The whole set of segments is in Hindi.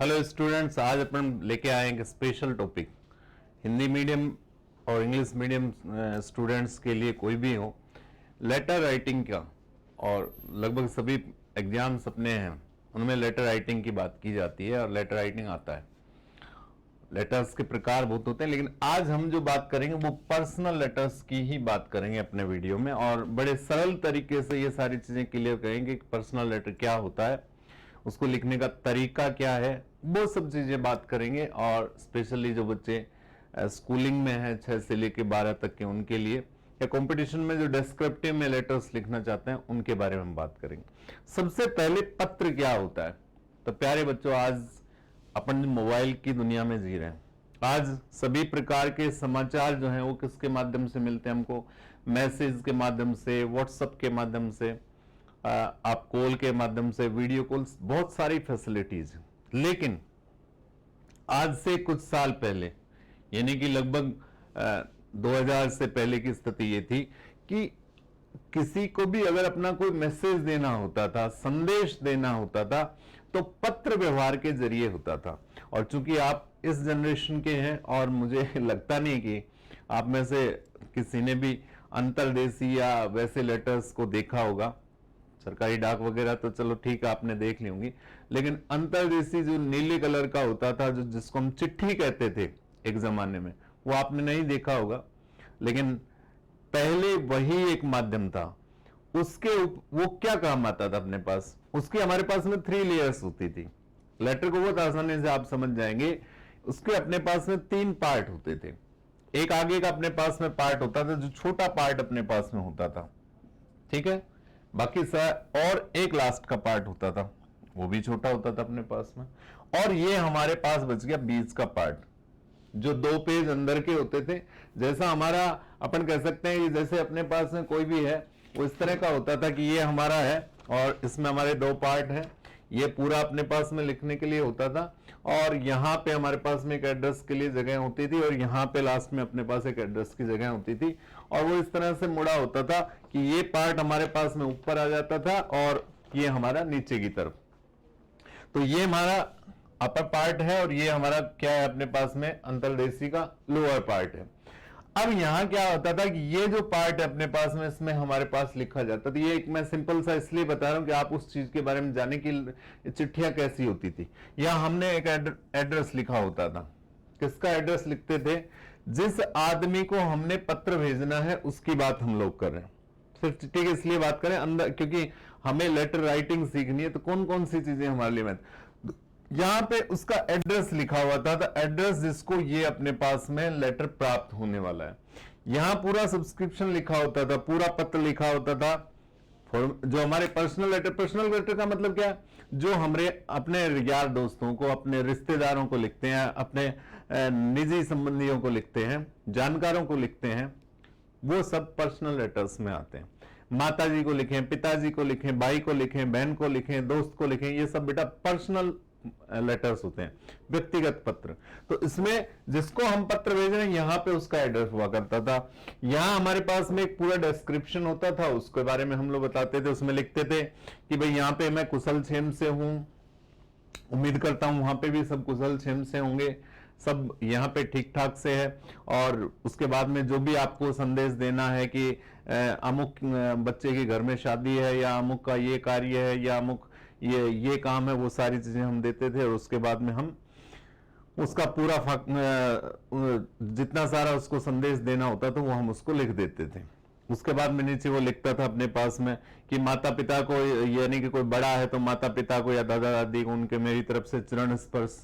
हेलो स्टूडेंट्स, आज अपन लेके आए एक स्पेशल टॉपिक। हिंदी मीडियम और इंग्लिश मीडियम स्टूडेंट्स के लिए कोई भी हो, लेटर राइटिंग का, और लगभग सभी एग्जाम्स अपने हैं उनमें लेटर राइटिंग की बात की जाती है और लेटर राइटिंग आता है। लेटर्स के प्रकार बहुत होते हैं, लेकिन आज हम जो बात करेंगे वो पर्सनल लेटर्स की ही बात करेंगे अपने वीडियो में, और बड़े सरल तरीके से ये सारी चीजें क्लियर करेंगे कि पर्सनल लेटर क्या होता है, उसको लिखने का तरीका क्या है, वो सब चीजें बात करेंगे। और स्पेशली जो बच्चे स्कूलिंग में हैं 6 से लेकर 12 तक के, उनके लिए, या कंपटीशन में जो डिस्क्रिप्टिव में लेटर्स लिखना चाहते हैं उनके बारे में हम बात करेंगे। सबसे पहले पत्र क्या होता है। तो प्यारे बच्चों, आज अपन मोबाइल की दुनिया में जी रहे हैं। आज सभी प्रकार के समाचार जो हैं वो किसके माध्यम से मिलते हैं हमको? मैसेज के माध्यम से, व्हाट्सएप के माध्यम से, आप कॉल के माध्यम से, वीडियो कॉल्स, बहुत सारी फैसिलिटीज। लेकिन आज से कुछ साल पहले, यानी कि लगभग 2000 से पहले की स्थिति ये थी कि किसी को भी अगर अपना कोई मैसेज देना होता था, संदेश देना होता था, तो पत्र व्यवहार के जरिए होता था। और चूंकि आप इस जनरेशन के हैं और मुझे लगता नहीं कि आप में से किसी ने भी अंतर्देशीय या वैसे लेटर्स को देखा होगा। सरकारी डाक वगैरह तो चलो ठीक है, आपने देख ली होंगी, लेकिन अंतर्देशीय जो नीले कलर का होता था, जो जिसको हम चिट्ठी कहते थे एक जमाने में, वो आपने नहीं देखा होगा। लेकिन पहले वही एक माध्यम था। वो क्या काम आता था अपने पास? उसके हमारे पास में 3 लेयर्स होती थी। लेटर को बहुत आसानी से आप समझ जाएंगे। उसके अपने पास में 3 पार्ट होते थे। एक आगे का अपने पास में पार्ट होता था, जो छोटा पार्ट अपने पास में होता था, ठीक है। बाकी और एक लास्ट का पार्ट होता था, वो भी छोटा होता था अपने पास में। और ये हमारे पास बच गया बीच का पार्ट, जो 2 पेज अंदर के होते थे। जैसा हमारा, अपन कह सकते हैं कि जैसे अपने पास में कोई भी है, वो इस तरह का होता था कि ये हमारा है और इसमें हमारे 2 पार्ट हैं। ये पूरा अपने पास में लिखने के लिए होता था, और यहां पे हमारे पास में एक एड्रेस के लिए जगह होती थी, और यहां पे लास्ट में अपने पास एक एड्रेस की जगह होती थी। और वो इस तरह से मुड़ा होता था कि ये पार्ट हमारे पास में ऊपर आ जाता था और ये हमारा नीचे की तरफ। तो ये हमारा अपर पार्ट है और ये हमारा क्या है अपने पास में, अंतर्देशीय का लोअर पार्ट है। अब यहां क्या होता था कि ये जो पार्ट है अपने पास में, इसमें हमारे पास लिखा जाता था। ये एक मैं सिंपल सा इसलिए बता रहा हूं कि आप उस चीज के बारे में जाने की चिट्ठियां कैसी होती थी। यहां हमने एक एड्रेस लिखा होता था। किसका एड्रेस लिखते थे? जिस आदमी को हमने पत्र भेजना है उसकी बात हम लोग कर रहे हैं। सिर्फ चिट्ठी की इसलिए बात करें अंदर, क्योंकि हमें लेटर राइटिंग सीखनी है, तो कौन कौन सी चीजें हमारे लिए यहां पे उसका एड्रेस लिखा हुआ था। तो एड्रेस जिसको ये अपने पास में लेटर प्राप्त होने वाला है, यहां पूरा सब्सक्रिप्शन लिखा होता था, पूरा पत्र लिखा होता था। जो हमारे पर्सनल लेटर का मतलब क्या है? जो हमारे अपने यार दोस्तों को, अपने रिश्तेदारों को लिखते हैं, अपने निजी संबंधियों को लिखते हैं, जानकारों को लिखते हैं, वो सब पर्सनल लेटर्स में आते हैं। माता जी को लिखें, पिताजी को लिखें, भाई को लिखें, बहन को लिखें, दोस्त को लिखें, ये सब बेटा पर्सनल लेटर्स होते हैं, व्यक्तिगत पत्र। तो इसमें जिसको हम पत्र भेज रहे हैं, यहां पे उसका एड्रेस हुआ करता था। यहां हमारे पास में एक पूरा डिस्क्रिप्शन होता था, उसके बारे में हम लोग बताते थे। उसमें लिखते थे कि भाई यहां पे मैं कुशल क्षेम से हूं, उम्मीद करता हूं वहां पे भी सब कुशल क्षेम से होंगे, सब यहाँ पे ठीक ठाक से है। और उसके बाद में जो भी आपको संदेश देना है कि अमुक बच्चे के घर में शादी है, या अमुक का ये कार्य है, या अमुक ये काम है, वो सारी चीजें हम देते थे। और उसके बाद में हम उसका पूरा जितना सारा उसको संदेश देना होता था वो हम उसको लिख देते थे। उसके बाद में नीचे वो लिखता था अपने पास में कि माता पिता को, यानी कि कोई बड़ा है तो माता पिता को या दादा दादी को उनके मेरी तरफ से चरण स्पर्श,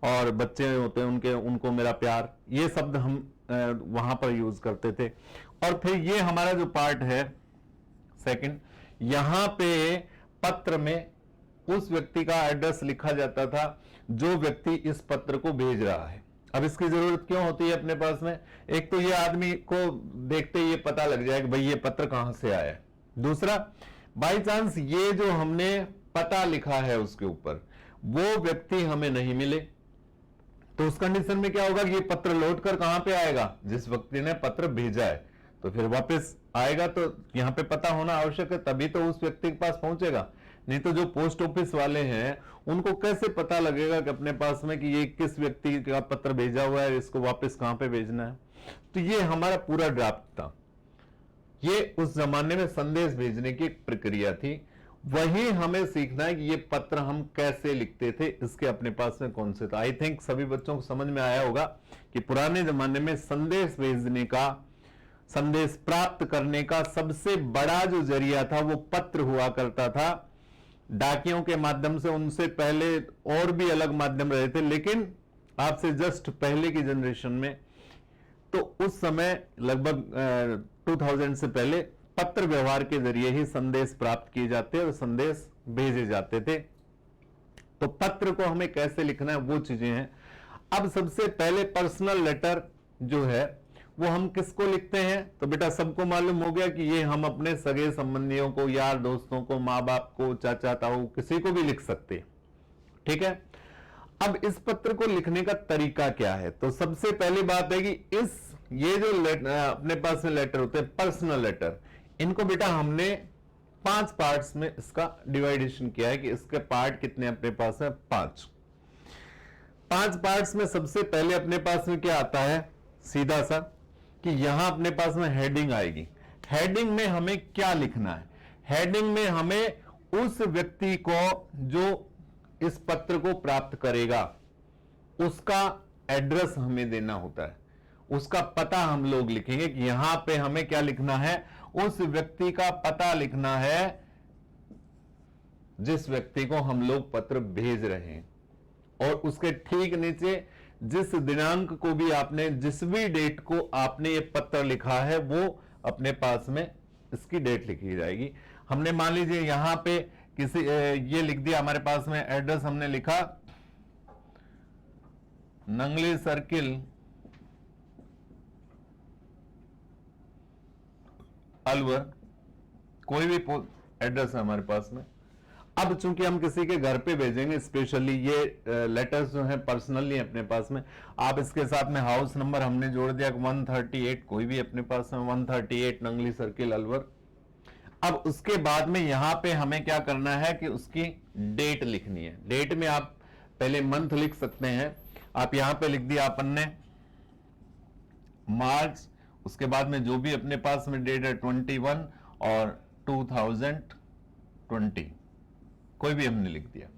और बच्चे होते हैं उनको मेरा प्यार, ये शब्द हम वहां पर यूज करते थे। और फिर ये हमारा जो पार्ट है सेकंड, यहां पे पत्र में उस व्यक्ति का एड्रेस लिखा जाता था जो व्यक्ति इस पत्र को भेज रहा है। अब इसकी जरूरत क्यों होती है अपने पास में? एक तो ये आदमी को देखते ही ये पता लग जाए कि भाई ये पत्र कहां से आया है। दूसरा, बाई चांस ये जो हमने पता लिखा है उसके ऊपर वो व्यक्ति हमें नहीं मिले, तो उस कंडीशन में क्या होगा कि ये पत्र लौट कर कहां पे आएगा? जिस व्यक्ति ने पत्र भेजा है, तो फिर वापस आएगा। तो यहां पे पता होना आवश्यक है, तभी तो उस व्यक्ति के पास पहुंचेगा। नहीं तो जो पोस्ट ऑफिस वाले हैं उनको कैसे पता लगेगा कि अपने पास में कि ये किस व्यक्ति का पत्र भेजा हुआ है, इसको वापस कहां पे भेजना है। तो ये हमारा पूरा ड्राफ्ट था। ये उस जमाने में संदेश भेजने की एक प्रक्रिया थी। वही हमें सीखना है कि ये पत्र हम कैसे लिखते थे, इसके अपने पास में कौन से था। आई थिंक सभी बच्चों को समझ में आया होगा कि पुराने जमाने में संदेश भेजने का, संदेश प्राप्त करने का सबसे बड़ा जो जरिया था वो पत्र हुआ करता था। डाकियों के माध्यम से, उनसे पहले और भी अलग माध्यम रहे थे, लेकिन आपसे जस्ट पहले की जनरेशन में तो उस समय लगभग 2000 से पहले पत्र व्यवहार के जरिए ही संदेश प्राप्त किए जाते और संदेश भेजे जाते थे। तो पत्र को हमें कैसे लिखना है वो चीजें हैं। अब सबसे पहले पर्सनल लेटर जो है वो हम किसको लिखते हैं, तो बेटा सबको मालूम हो गया कि ये हम अपने सगे संबंधियों को, यार दोस्तों को, माँ बाप को, चाचा ताऊ, किसी को भी लिख सकते हैं। ठीक है। अब इस पत्र को लिखने का तरीका क्या है, तो सबसे पहली बात है कि ये जो अपने पास में लेटर होते हैं पर्सनल लेटर, इनको बेटा हमने 5 पार्ट्स में इसका डिवाइडेशन किया है कि इसके पार्ट कितने अपने पास है, 5 पार्ट्स में सबसे पहले अपने पास में क्या आता है, सीधा सा कि यहां अपने पास में हेडिंग आएगी। हेडिंग में हमें क्या लिखना है, हेडिंग में हमें उस व्यक्ति को जो इस पत्र को प्राप्त करेगा उसका एड्रेस हमें देना होता है, उसका पता हम लोग लिखेंगे कि यहां पे हमें क्या लिखना है, उस व्यक्ति का पता लिखना है जिस व्यक्ति को हम लोग पत्र भेज रहे हैं। और उसके ठीक नीचे जिस दिनांक को भी आपने, जिस भी डेट को आपने ये पत्र लिखा है वो अपने पास में इसकी डेट लिखी जाएगी। हमने मान लीजिए यहां पे किसी ये लिख दिया, हमारे पास में एड्रेस हमने लिखा नंगली सर्किल अलवर, कोई भी एड्रेस है हमारे पास में। अब चूंकि हम किसी के घर पे भेजेंगे स्पेशली, ये लेटर्स जो हैं पर्सनली अपने पास में, आप इसके साथ में हाउस नंबर हमने जोड़ दिया 138, कोई भी अपने पास में 138 नंगली सर्किल अलवर। अब उसके बाद में यहां पे हमें क्या करना है कि उसकी डेट लिखनी है। डेट में आप पहले मंथ लिख सकते हैं, आप यहां पे लिख दिया अपन ने मार्च, उसके बाद में जो भी अपने पास में डेट है 21 और 2020, कोई भी हमने लिख दिया।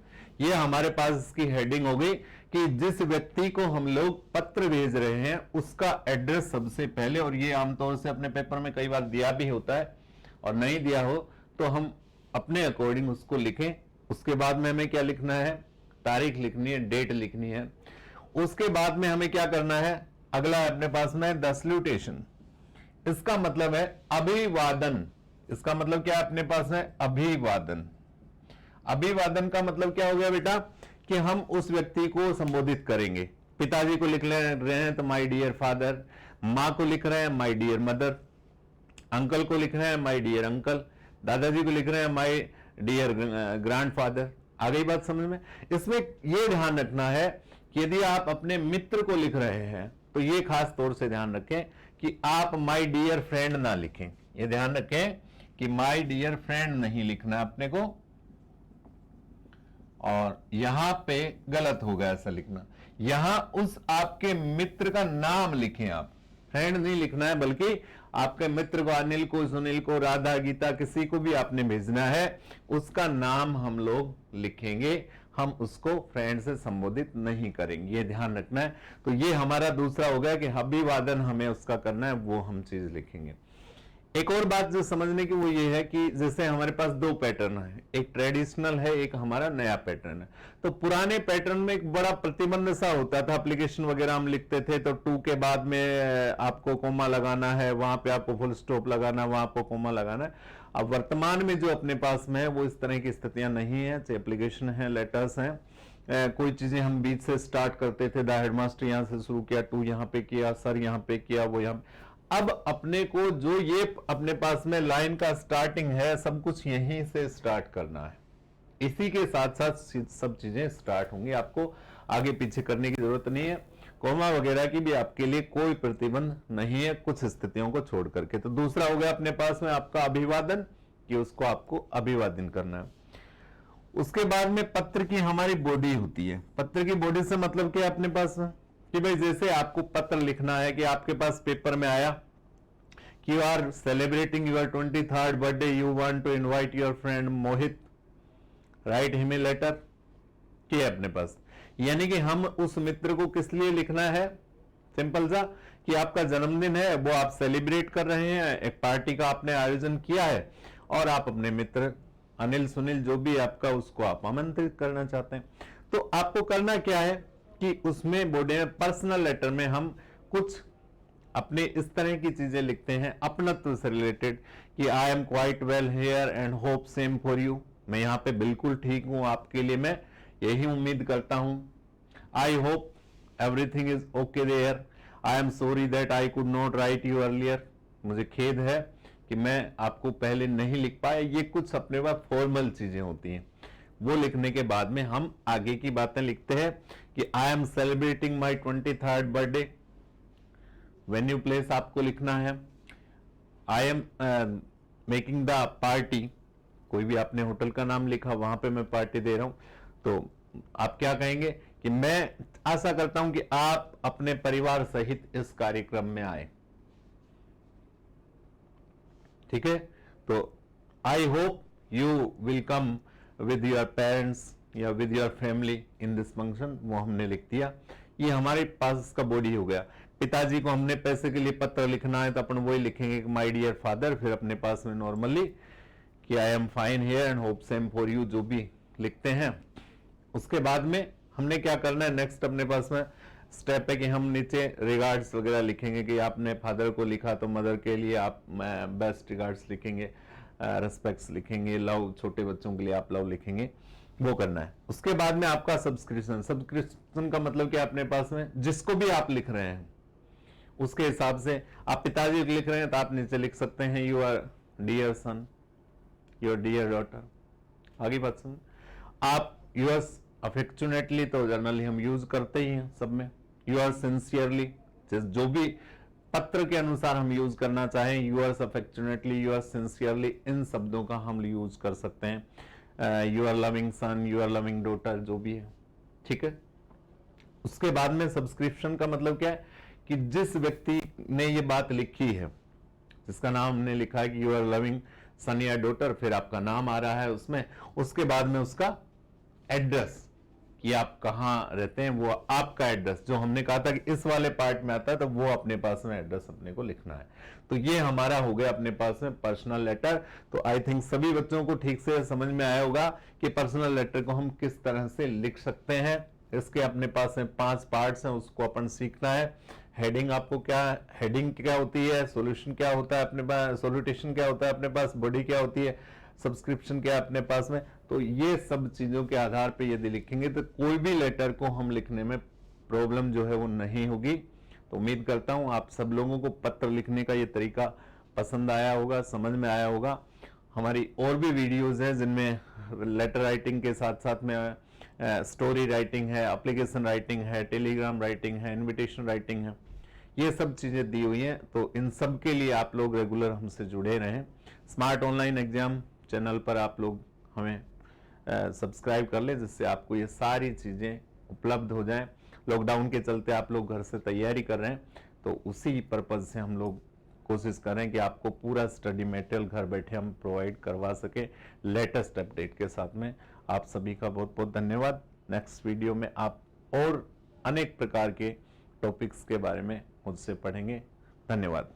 ये हमारे पास इसकी हेडिंग हो गई कि जिस व्यक्ति को हम लोग पत्र भेज रहे हैं उसका एड्रेस सबसे पहले, और ये आमतौर से अपने पेपर में कई बार दिया भी होता है और नहीं दिया हो तो हम अपने अकॉर्डिंग उसको लिखें। उसके बाद में हमें क्या लिखना है, तारीख लिखनी है, डेट लिखनी है। उसके बाद में हमें क्या करना है, अगला है अपने पास में द सैल्यूटेशन। इसका मतलब है अभिवादन। इसका मतलब क्या है अपने पास है, अभिवादन। अभिवादन का मतलब क्या हो गया बेटा कि हम उस व्यक्ति को संबोधित करेंगे। पिताजी को लिख रहे हैं तो माय डियर फादर, मां को लिख रहे हैं माय डियर मदर, अंकल को लिख रहे हैं माय डियर अंकल, दादाजी को लिख रहे हैं माय डियर ग्रैंडफादर। आ गई बात समझ में। इसमें यह ध्यान रखना है कि यदि आप अपने मित्र को लिख रहे हैं तो ये खास तौर से ध्यान रखें कि आप माय डियर फ्रेंड ना लिखें। ये ध्यान रखें कि माय डियर फ्रेंड नहीं लिखना अपने को, और यहां पे गलत होगा ऐसा लिखना। यहां उस आपके मित्र का नाम लिखें, आप फ्रेंड नहीं लिखना है, बल्कि आपके मित्र को, अनिल को, सुनील को, राधा, गीता, किसी को भी आपने भेजना है उसका नाम हम लोग लिखेंगे, हम उसको फ्रेंड से संबोधित नहीं करेंगे। ये ध्यान रखना है। तो ये हमारा दूसरा हो गया कि अभिवादन हमें उसका करना है, वो हम चीज लिखेंगे। एक और बात जो समझने की वो ये है कि जैसे हमारे पास 2 पैटर्न है, एक ट्रेडिशनल है, एक हमारा नया पैटर्न है। तो पुराने पैटर्न में एक बड़ा प्रतिबंध सा होता था, एप्लीकेशन वगैरह हम लिखते थे तो 2 के बाद में आपको कोमा लगाना है, वहां पे आपको फुल स्टॉप लगाना है, वहां आपको कोमा लगाना है। अब वर्तमान में जो अपने पास में है वो इस तरह की स्थितियां नहीं है, चाहे एप्लीकेशन है, लेटर्स हैं, कोई चीजें हम बीच से स्टार्ट करते थे, द हेडमास्टर यहां से शुरू किया, 2 यहां पे किया, सर यहां पे किया, वो यहां। अब अपने को जो ये अपने पास में लाइन का स्टार्टिंग है, सब कुछ यहीं से स्टार्ट करना है। इसी के साथ साथ सब चीजें स्टार्ट होंगी, आपको आगे पीछे करने की जरूरत नहीं है। कोमा वगैरह की भी आपके लिए कोई प्रतिबंध नहीं है, कुछ स्थितियों को छोड़ करके। तो दूसरा हो गया अपने पास में आपका अभिवादन, कि उसको आपको अभिवादन करना है। उसके बाद में पत्र की हमारी बॉडी होती है। पत्र की बॉडी से मतलब क्या अपने पास कि भाई जैसे आपको पत्र लिखना है कि आपके पास पेपर में आया कि you are celebrating your 23rd birthday, you want to invite your friend Mohit, write him a letter, कि है अपने पास। यानी कि हम उस मित्र को किस लिए लिखना है, सिंपल सा कि आपका जन्मदिन है, वो आप सेलिब्रेट कर रहे हैं, एक पार्टी का आपने आयोजन किया है और आप अपने मित्र अनिल सुनील जो भी आपका उसको आप आमंत्रित करना चाहते हैं। तो आपको करना क्या है कि उसमें बॉडी में पर्सनल लेटर में हम कुछ अपने इस तरह की चीजें लिखते हैं अपनत्व से रिलेटेड कि I am quite well here and hope same for you, मैं यहाँ पे बिल्कुल ठीक हूं, आपके लिए मैं यही उम्मीद करता हूं। I hope everything is okay there, I am sorry that I could not write you earlier, मुझे खेद है कि मैं आपको पहले नहीं लिख पाया। ये कुछ अपने पास फॉर्मल चीजें होती हैं, वो लिखने के बाद में हम आगे की बातें लिखते हैं कि I am celebrating my 23rd birthday, venue place आपको लिखना है, I am making the party, कोई भी आपने होटल का नाम लिखा वहां पे मैं पार्टी दे रहा हूं, तो आप क्या कहेंगे कि मैं आशा करता हूं कि आप अपने परिवार सहित इस कार्यक्रम में आए, ठीक है। तो I hope you will come with your parents या with your family in this function, वो हमने लिख दिया। ये हमारे पास इसका बॉडी हो गया। पिताजी को हमने पैसे के लिए पत्र लिखना है तो अपन वही लिखेंगे कि माय डियर फादर, फिर अपने पास में नॉर्मली कि I am fine here and hope same for you जो भी लिखते हैं। उसके बाद में हमने क्या करना है, नेक्स्ट अपने पास में स्टेप है कि हम नीचे रिगार्ड्स वगैरह लिखेंगे कि आपने फादर को लिखा तो मदर के लिए आप बेस्ट रिगार्ड्स लिखेंगे, रेस्पेक्ट्स लिखेंगे, लव छोटे बच्चों के लिए आप लव लिखेंगे, वो करना है। उसके बाद में आपका सब्सक्रिप्शन का मतलब क्या अपने पास में जिसको भी आप लिख रहे हैं उसके हिसाब से, आप पिताजी लिख रहे हैं तो आप नीचे लिख सकते हैं your dear son, your dear daughter, आगे बात सुन। आप यूअर्स अफेक्चुनेटली तो जनरली हम यूज करते ही हैं सब में, यूअर सिंसियरली जो भी पत्र के अनुसार हम यूज करना चाहें, यूअर्स अफेक्चुनेटली, यूअर सिंसियरली, इन शब्दों का हम यूज कर सकते हैं। Your loving son, your loving daughter जो भी है, ठीक है। उसके बाद में सब्सक्रिप्शन का मतलब क्या है कि जिस व्यक्ति ने ये बात लिखी है, जिसका नाम हमने लिखा है कि यूअर लविंग सन या डॉटर, फिर आपका नाम आ रहा है उसमें, उसके बाद में उसका एड्रेस कि आप कहां रहते हैं, वो आपका एड्रेस जो हमने कहा था कि इस वाले पार्ट में आता है, तो वो अपने पास में एड्रेस अपने को लिखना है। तो ये हमारा हो गया अपने पास में पर्सनल लेटर। तो आई थिंक सभी बच्चों को ठीक से समझ में आया होगा कि पर्सनल लेटर को हम किस तरह से लिख सकते हैं। इसके अपने पास में 5 पार्ट्स हैं, उसको अपन सीखना है। हेडिंग आपको क्या, हेडिंग क्या होती है, सॉल्यूशन क्या होता है अपने पास, सॉल्यूटेशन क्या होता है अपने पास, बॉडी क्या होती है, सब्सक्रिप्शन क्या अपने पास में। तो ये सब चीजों के आधार पे यदि लिखेंगे तो कोई भी लेटर को हम लिखने में प्रॉब्लम जो है वो नहीं होगी। तो उम्मीद करता हूं आप सब लोगों को पत्र लिखने का ये तरीका पसंद आया होगा, समझ में आया होगा। हमारी और भी वीडियोस हैं जिनमें लेटर राइटिंग के साथ साथ में स्टोरी राइटिंग है, एप्लीकेशन राइटिंग है, टेलीग्राम राइटिंग है, इन्विटेशन राइटिंग है, ये सब चीजें दी हुई हैं। तो इन सब के लिए आप लोग रेगुलर हमसे जुड़े रहें। स्मार्ट ऑनलाइन एग्जाम चैनल पर आप लोग हमें सब्सक्राइब कर ले, जिससे आपको ये सारी चीजें उपलब्ध हो जाएं। लॉकडाउन के चलते आप लोग घर से तैयारी कर रहे हैं, तो उसी पर्पज से हम लोग कोशिश करें कि आपको पूरा स्टडी मटेरियल घर बैठे हम प्रोवाइड करवा सके लेटेस्ट अपडेट के साथ में। आप सभी का बहुत बहुत धन्यवाद। नेक्स्ट वीडियो में आप और अनेक प्रकार के टॉपिक्स के बारे में मुझसे पढ़ेंगे। धन्यवाद।